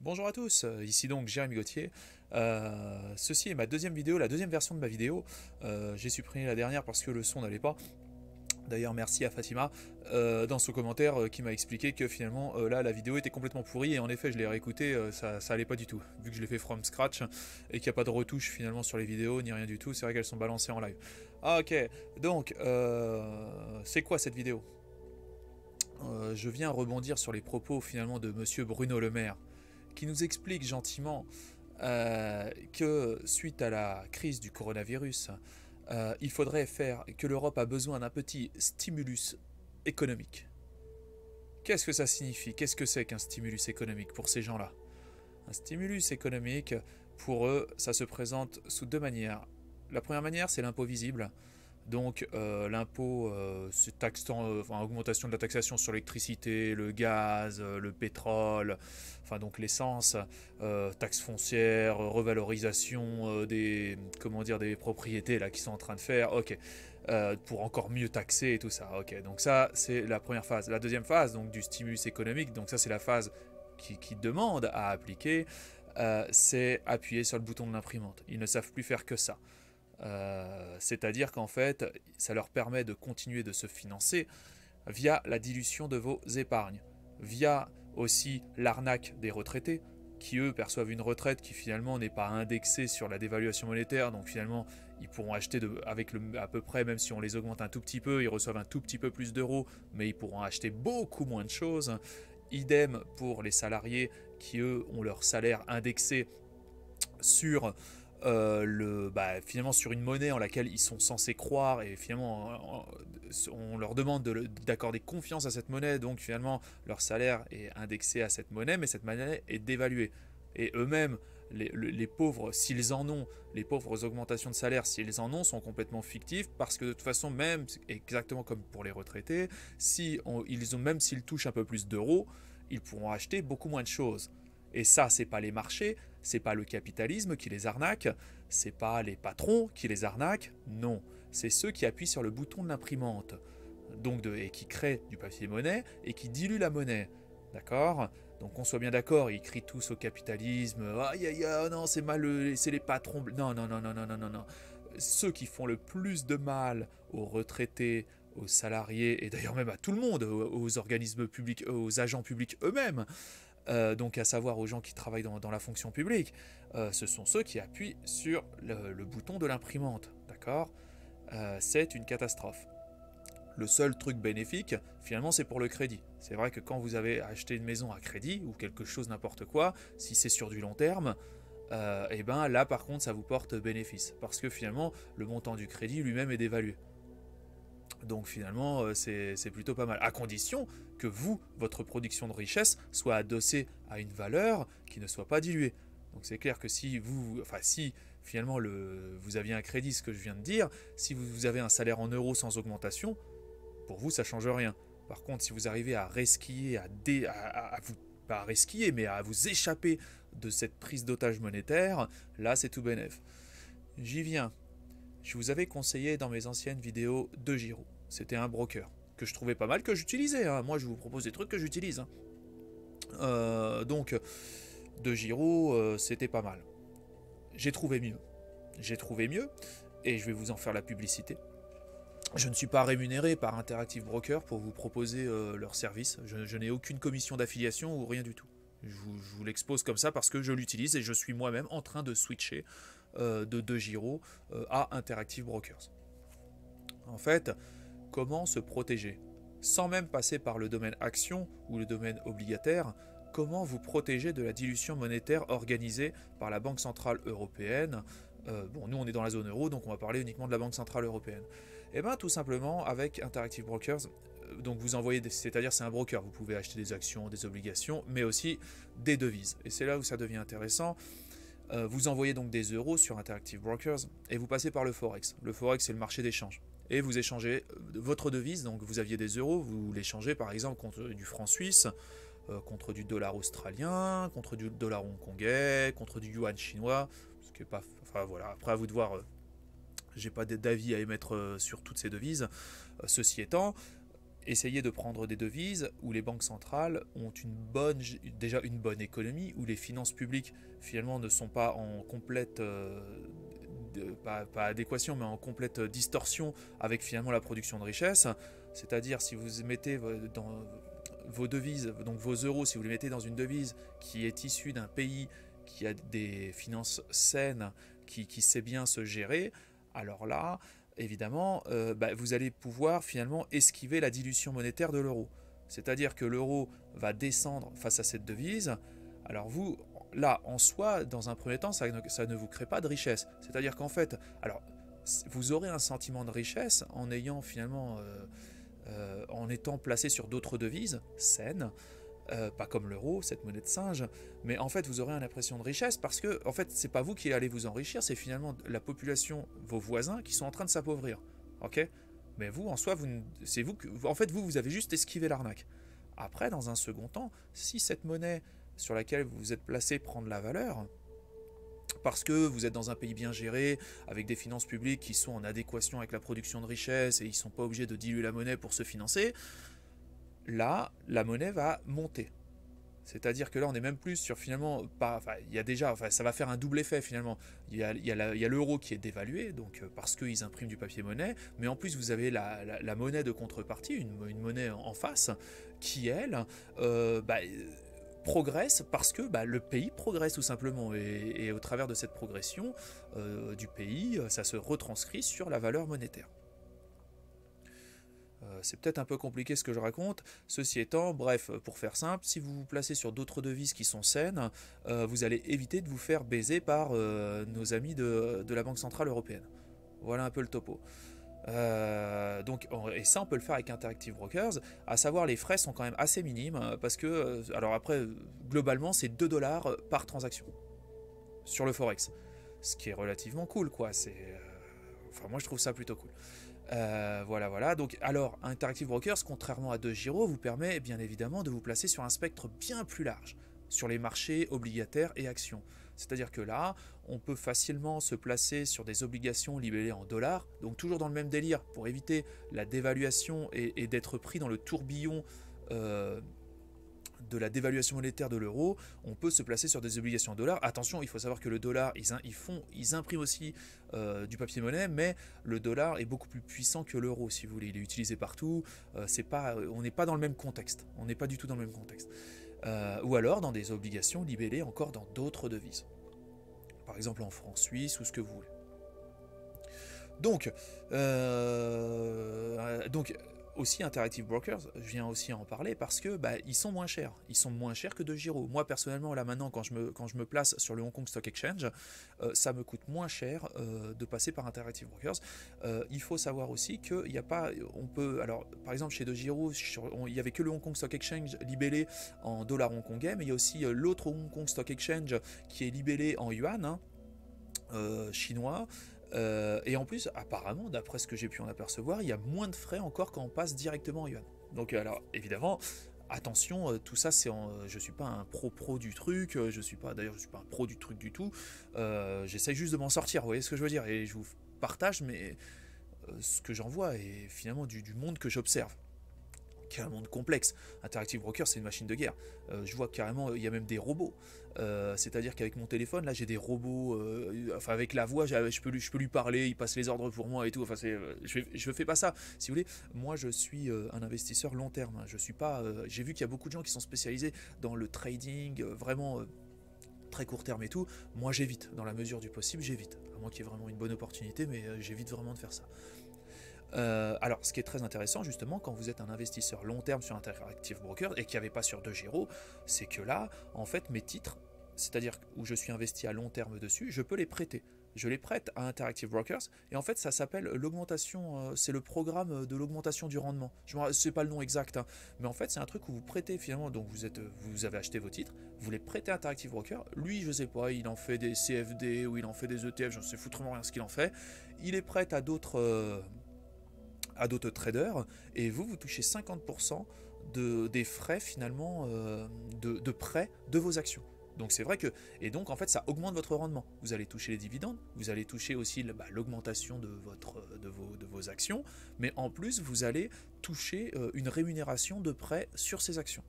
Bonjour à tous, ici donc Jérémy Gauthier. Ceci est ma deuxième vidéo, la deuxième version de ma vidéo. J'ai supprimé la dernière parce que le son n'allait pas. D'ailleurs, merci à Fatima dans son commentaire qui m'a expliqué que finalement là la vidéo était complètement pourrie et en effet je l'ai réécouté, ça allait pas du tout. Vu que je l'ai fait from scratch et qu'il n'y a pas de retouche finalement sur les vidéos ni rien du tout, c'est vrai qu'elles sont balancées en live. Ah ok, donc c'est quoi cette vidéo? Je viens rebondir sur les propos finalement de monsieur Bruno Le Maire qui nous explique gentiment que suite à la crise du coronavirus, il faudrait faire que l'Europe a besoin d'un petit stimulus économique. Qu'est-ce que ça signifie? Qu'est-ce que c'est qu'un stimulus économique pour ces gens-là? Un stimulus économique, pour eux, ça se présente sous deux manières. La première manière, c'est l'impôt visible. Donc l'impôt, c'est augmentation de la taxation sur l'électricité, le gaz, le pétrole, enfin donc l'essence, taxes foncières, revalorisation des propriétés là qui sont en train de faire. Ok. Pour encore mieux taxer et tout ça. Ok. Donc ça c'est la première phase. La deuxième phase donc du stimulus économique. Donc ça c'est la phase qui demande à appliquer. C'est appuyer sur le bouton de l'imprimante. Ils ne savent plus faire que ça. C'est-à-dire qu'en fait, ça leur permet de continuer de se financer via la dilution de vos épargnes, via aussi l'arnaque des retraités, qui eux perçoivent une retraite qui finalement n'est pas indexée sur la dévaluation monétaire, donc finalement ils pourront acheter à peu près, même si on les augmente un tout petit peu, ils reçoivent un tout petit peu plus d'euros, mais ils pourront acheter beaucoup moins de choses. Idem pour les salariés qui eux ont leur salaire indexé sur finalement sur une monnaie en laquelle ils sont censés croire et finalement on leur demande d'accorder confiance à cette monnaie, donc finalement leur salaire est indexé à cette monnaie, mais cette monnaie est dévaluée. Et eux-mêmes, les pauvres, s'ils en ont, les pauvres augmentations de salaire, s'ils en ont, sont complètement fictives parce que de toute façon, même exactement comme pour les retraités, même s'ils touchent un peu plus d'euros, ils pourront acheter beaucoup moins de choses. Et ça, c'est pas les marchés, c'est pas le capitalisme qui les arnaque, c'est pas les patrons qui les arnaquent, non, c'est ceux qui appuient sur le bouton de l'imprimante, et qui créent du papier monnaie et qui diluent la monnaie, d'accord? Donc on soit bien d'accord, ils crient tous au capitalisme, aïe aïe aïe, non c'est mal, c'est les patrons, non non non non non non non non, ceux qui font le plus de mal aux retraités, aux salariés et d'ailleurs même à tout le monde, aux organismes publics, aux agents publics eux-mêmes, donc à savoir aux gens qui travaillent dans la fonction publique, ce sont ceux qui appuient sur le bouton de l'imprimante, d'accord? C'est une catastrophe. Le seul truc bénéfique, finalement, c'est pour le crédit. C'est vrai que quand vous avez acheté une maison à crédit ou quelque chose, n'importe quoi, si c'est sur du long terme, et ben là par contre ça vous porte bénéfice parce que finalement le montant du crédit lui-même est dévalué. Donc finalement, c'est plutôt pas mal. À condition que vous, votre production de richesse, soit adossée à une valeur qui ne soit pas diluée. Donc c'est clair que si finalement vous aviez un crédit, ce que je viens de dire, si vous avez un salaire en euros sans augmentation, pour vous ça change rien. Par contre, si vous arrivez à resquiller, à vous pas à resquiller, mais à vous échapper de cette prise d'otage monétaire, là c'est tout bénef. J'y viens. Je vous avais conseillé dans mes anciennes vidéos De Giro. C'était un broker que je trouvais pas mal, que j'utilisais, hein. Moi, je vous propose des trucs que j'utilise, hein. Donc, De Giro, c'était pas mal. J'ai trouvé mieux. J'ai trouvé mieux, et je vais vous en faire la publicité. Je ne suis pas rémunéré par Interactive Broker pour vous proposer leur service. Je n'ai aucune commission d'affiliation ou rien du tout. Je vous l'expose comme ça parce que je l'utilise et je suis moi-même en train de switcher de Giro à Interactive Brokers. En fait, comment se protéger? Sans même passer par le domaine action ou le domaine obligataire, comment vous protéger de la dilution monétaire organisée par la Banque Centrale Européenne? Nous on est dans la zone euro, donc on va parler uniquement de la Banque Centrale Européenne. Et bien tout simplement avec Interactive Brokers, donc vous envoyez, c'est-à-dire c'est un broker, vous pouvez acheter des actions, des obligations, mais aussi des devises. Et c'est là où ça devient intéressant. Vous envoyez donc des euros sur Interactive Brokers et vous passez par le Forex. Le Forex, c'est le marché d'échange. Et vous échangez votre devise, donc vous aviez des euros, vous l'échangez par exemple contre du franc suisse, contre du dollar australien, contre du dollar hongkongais, contre du yuan chinois, ce qui est pas... Enfin voilà, après à vous de voir, j'ai pas d'avis à émettre sur toutes ces devises. Ceci étant, essayez de prendre des devises où les banques centrales ont déjà une bonne économie, où les finances publiques finalement ne sont pas en complète, pas adéquation, mais en complète distorsion avec finalement la production de richesse. C'est-à-dire si vous mettez dans vos devises, donc vos euros, si vous les mettez dans une devise qui est issue d'un pays qui a des finances saines, qui sait bien se gérer, alors là, évidemment, vous allez pouvoir finalement esquiver la dilution monétaire de l'euro. C'est-à-dire que l'euro va descendre face à cette devise. Alors vous, là, en soi, dans un premier temps, ça ne vous crée pas de richesse. C'est-à-dire qu'en fait, alors, vous aurez un sentiment de richesse en ayant finalement, en étant placé sur d'autres devises saines, pas comme l'euro, cette monnaie de singe, mais en fait vous aurez une impression de richesse parce que en fait c'est pas vous qui allez vous enrichir, c'est finalement la population, vos voisins qui sont en train de s'appauvrir, ok? Mais vous en soi, c'est vous que, en fait vous avez juste esquivé l'arnaque. Après, dans un second temps, si cette monnaie sur laquelle vous vous êtes placé prend de la valeur, parce que vous êtes dans un pays bien géré, avec des finances publiques qui sont en adéquation avec la production de richesse et ils ne sont pas obligés de diluer la monnaie pour se financer, là, la monnaie va monter. C'est-à-dire que là, on est même plus sur finalement, il y a déjà, ça va faire un double effet finalement. Il y a l'euro qui est dévalué, donc parce qu'ils impriment du papier-monnaie, mais en plus vous avez la monnaie de contrepartie, une monnaie en face, qui elle progresse parce que le pays progresse tout simplement, et au travers de cette progression du pays, ça se retranscrit sur la valeur monétaire. C'est peut-être un peu compliqué ce que je raconte. Ceci étant, bref, pour faire simple, si vous vous placez sur d'autres devises qui sont saines, vous allez éviter de vous faire baiser par nos amis de la Banque Centrale Européenne. Voilà un peu le topo. Et ça, on peut le faire avec Interactive Brokers. À savoir, les frais sont quand même assez minimes parce que, alors après, globalement, c'est 2 $ par transaction sur le Forex. Ce qui est relativement cool, quoi. Enfin, moi, je trouve ça plutôt cool. Voilà. Donc, alors, Interactive Brokers, contrairement à DeGiro, vous permet bien évidemment de vous placer sur un spectre bien plus large, sur les marchés obligataires et actions. C'est-à-dire que là, on peut facilement se placer sur des obligations libellées en dollars, donc toujours dans le même délire, pour éviter la dévaluation et d'être pris dans le tourbillon de la dévaluation monétaire de l'euro. On peut se placer sur des obligations en dollars. Attention, il faut savoir que le dollar, ils impriment aussi du papier-monnaie, mais le dollar est beaucoup plus puissant que l'euro, si vous voulez. Il est utilisé partout. On n'est pas dans le même contexte. On n'est pas du tout dans le même contexte. Ou alors dans des obligations libellées encore dans d'autres devises. Par exemple en francs suisses ou ce que vous voulez. Donc aussi Interactive Brokers, je viens aussi en parler parce que ils sont moins chers. Ils sont moins chers que DeGiro. Moi personnellement, là maintenant, quand je me place sur le Hong Kong Stock Exchange, ça me coûte moins cher de passer par Interactive Brokers. Il faut savoir aussi qu'il n'y a pas, alors par exemple chez DeGiro, il n'y avait que le Hong Kong Stock Exchange libellé en dollars hongkongais, mais il y a aussi l'autre Hong Kong Stock Exchange qui est libellé en yuan chinois. Et en plus, apparemment, d'après ce que j'ai pu en apercevoir, il y a moins de frais encore quand on passe directement en yuan. Donc alors, évidemment, attention, tout ça, je suis pas un pro du truc, je suis pas un pro du truc du tout. J'essaye juste de m'en sortir, vous voyez ce que je veux dire, et je vous partage ce que j'en vois et finalement du monde que j'observe. Qui est un monde complexe. Interactive Broker, c'est une machine de guerre. Je vois carrément, il y a même des robots. C'est-à-dire qu'avec mon téléphone, là, j'ai des robots. Avec la voix, je peux lui parler, il passe les ordres pour moi et tout. Enfin, je fais pas ça. Si vous voulez, moi, je suis un investisseur long terme. Je suis pas. J'ai vu qu'il y a beaucoup de gens qui sont spécialisés dans le trading, vraiment très court terme et tout. Moi, j'évite, dans la mesure du possible, j'évite. À moins qu'il y ait vraiment une bonne opportunité, mais j'évite vraiment de faire ça. Alors, ce qui est très intéressant, justement, quand vous êtes un investisseur long terme sur Interactive Brokers et qu'il n'y avait pas sur DeGiro, c'est que là, en fait, mes titres, c'est-à-dire où je suis investi à long terme dessus, je peux les prêter. Je les prête à Interactive Brokers et en fait, ça s'appelle l'augmentation, c'est le programme de l'augmentation du rendement. Je ne sais pas le nom exact, hein, mais en fait, c'est un truc où vous prêtez finalement, donc vous avez acheté vos titres, vous les prêtez à Interactive Brokers. Lui, je sais pas, il en fait des CFD ou il en fait des ETF, je ne sais foutrement rien ce qu'il en fait. Il les prête à d'autres traders et vous touchez 50% des frais finalement de prêt de vos actions. Donc c'est vrai que, et donc en fait ça augmente votre rendement. Vous allez toucher les dividendes, vous allez toucher aussi l'augmentation de vos actions, mais en plus vous allez toucher une rémunération de prêt sur ces actions.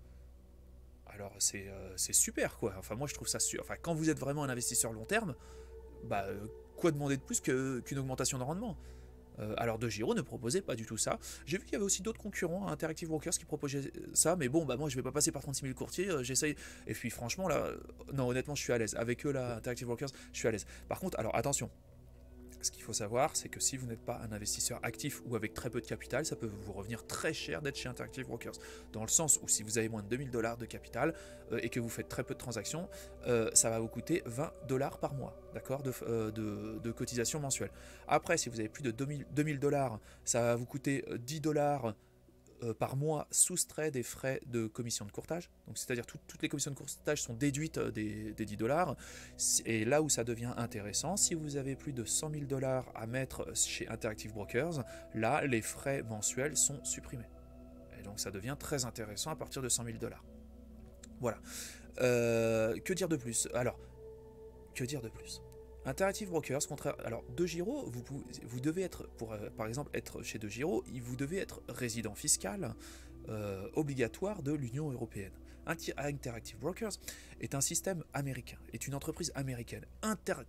Alors c'est super quoi. Enfin moi je trouve ça super. Enfin quand vous êtes vraiment un investisseur long terme, quoi demander de plus qu'une augmentation de rendement. Alors De Giro ne proposait pas du tout ça. J'ai vu qu'il y avait aussi d'autres concurrents, Interactive Brokers, qui proposaient ça, mais bon, moi je vais pas passer par 36 000 courtiers, j'essaye. Et puis franchement, là, non, honnêtement, je suis à l'aise. Avec eux, là, Interactive Brokers, je suis à l'aise. Par contre, alors attention, ce qu'il faut savoir, c'est que si vous n'êtes pas un investisseur actif ou avec très peu de capital, ça peut vous revenir très cher d'être chez Interactive Brokers. Dans le sens où si vous avez moins de 2000 $ de capital et que vous faites très peu de transactions, ça va vous coûter 20 $ par mois, d'accord, de cotisation mensuelle. Après, si vous avez plus de 2000 $, ça va vous coûter 10 $ par mois soustrait des frais de commission de courtage. Donc c'est-à-dire toutes les commissions de courtage sont déduites des 10 $. Et là où ça devient intéressant, si vous avez plus de 100 000 $ à mettre chez Interactive Brokers, là les frais mensuels sont supprimés. Et donc ça devient très intéressant à partir de 100 000 $. Voilà. Que dire de plus? Alors, que dire de plus? Interactive Brokers, alors De Giro, vous devez être, par exemple être chez De Giro, vous devez être résident fiscal obligatoire de l'Union européenne. Interactive Brokers est un système américain, est une entreprise américaine,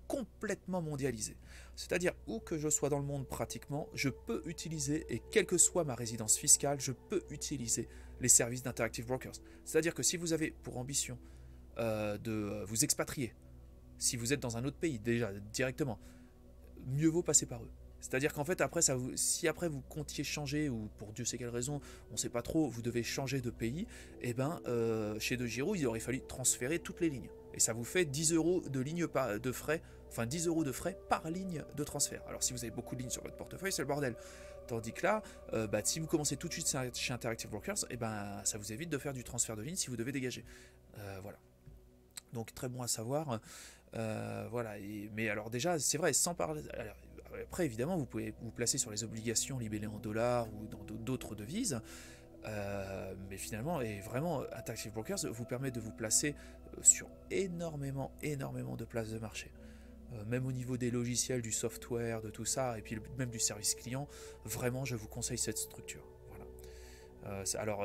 complètement mondialisée. C'est-à-dire où que je sois dans le monde pratiquement, je peux utiliser, et quelle que soit ma résidence fiscale, je peux utiliser les services d'Interactive Brokers. C'est-à-dire que si vous avez pour ambition de vous expatrier, si vous êtes dans un autre pays déjà directement, mieux vaut passer par eux. C'est-à-dire qu'en fait après si après vous comptiez changer ou pour Dieu sait quelle raison, on ne sait pas trop, vous devez changer de pays, et chez De Giro il aurait fallu transférer toutes les lignes et ça vous fait 10 € de ligne de frais, enfin 10 € de frais par ligne de transfert. Alors si vous avez beaucoup de lignes sur votre portefeuille, c'est le bordel. Tandis que là, si vous commencez tout de suite chez Interactive Brokers, ça vous évite de faire du transfert de ligne si vous devez dégager. Voilà. Donc très bon à savoir. Voilà. Mais alors déjà, c'est vrai, sans parler. Alors, après, évidemment, vous pouvez vous placer sur les obligations libellées en dollars ou dans d'autres devises. Mais finalement, et vraiment, Interactive Brokers vous permet de vous placer sur énormément de places de marché. Même au niveau des logiciels, du software, de tout ça, et puis même du service client, vraiment, je vous conseille cette structure. Voilà. Alors,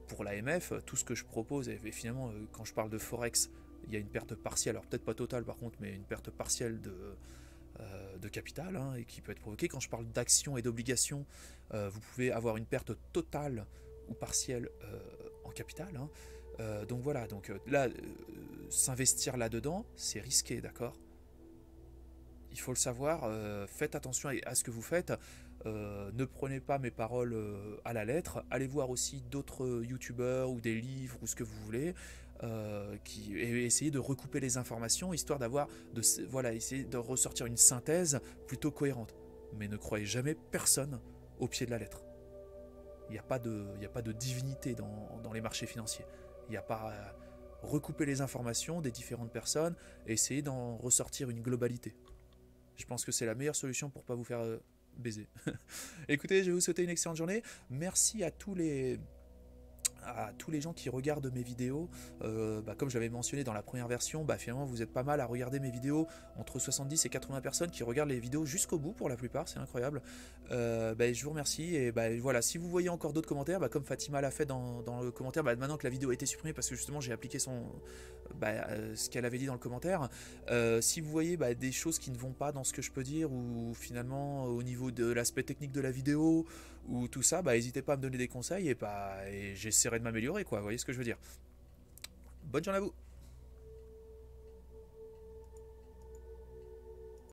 pour l'AMF, tout ce que je propose, et finalement, quand je parle de Forex, il y a une perte partielle, alors peut-être pas totale par contre, mais une perte partielle de capital, et qui peut être provoquée. Quand je parle d'actions et d'obligations, vous pouvez avoir une perte totale ou partielle en capital. Donc voilà, là, s'investir là-dedans, c'est risqué, d'accord? Il faut le savoir, faites attention à ce que vous faites. Ne prenez pas mes paroles à la lettre. Allez voir aussi d'autres youtubeurs ou des livres ou ce que vous voulez. Et essayer de recouper les informations histoire essayer de ressortir une synthèse plutôt cohérente. Mais ne croyez jamais personne au pied de la lettre. Il n'y a pas de divinité dans les marchés financiers. Il n'y a pas à recouper les informations des différentes personnes et essayer d'en ressortir une globalité. Je pense que c'est la meilleure solution pour ne pas vous faire baiser. Écoutez, je vais vous souhaiter une excellente journée. Merci à tous les gens qui regardent mes vidéos. Comme je l'avais mentionné dans la première version, finalement vous êtes pas mal à regarder mes vidéos, entre 70 et 80 personnes qui regardent les vidéos jusqu'au bout pour la plupart, c'est incroyable. Je vous remercie et voilà, si vous voyez encore d'autres commentaires, comme Fatima l'a fait dans le commentaire, maintenant que la vidéo a été supprimée parce que justement j'ai appliqué ce qu'elle avait dit dans le commentaire, si vous voyez des choses qui ne vont pas dans ce que je peux dire ou finalement au niveau de l'aspect technique de la vidéo ou tout ça, n'hésitez pas à me donner des conseils et j'essaierai de m'améliorer, quoi. Vous voyez ce que je veux dire. Bonne journée à vous.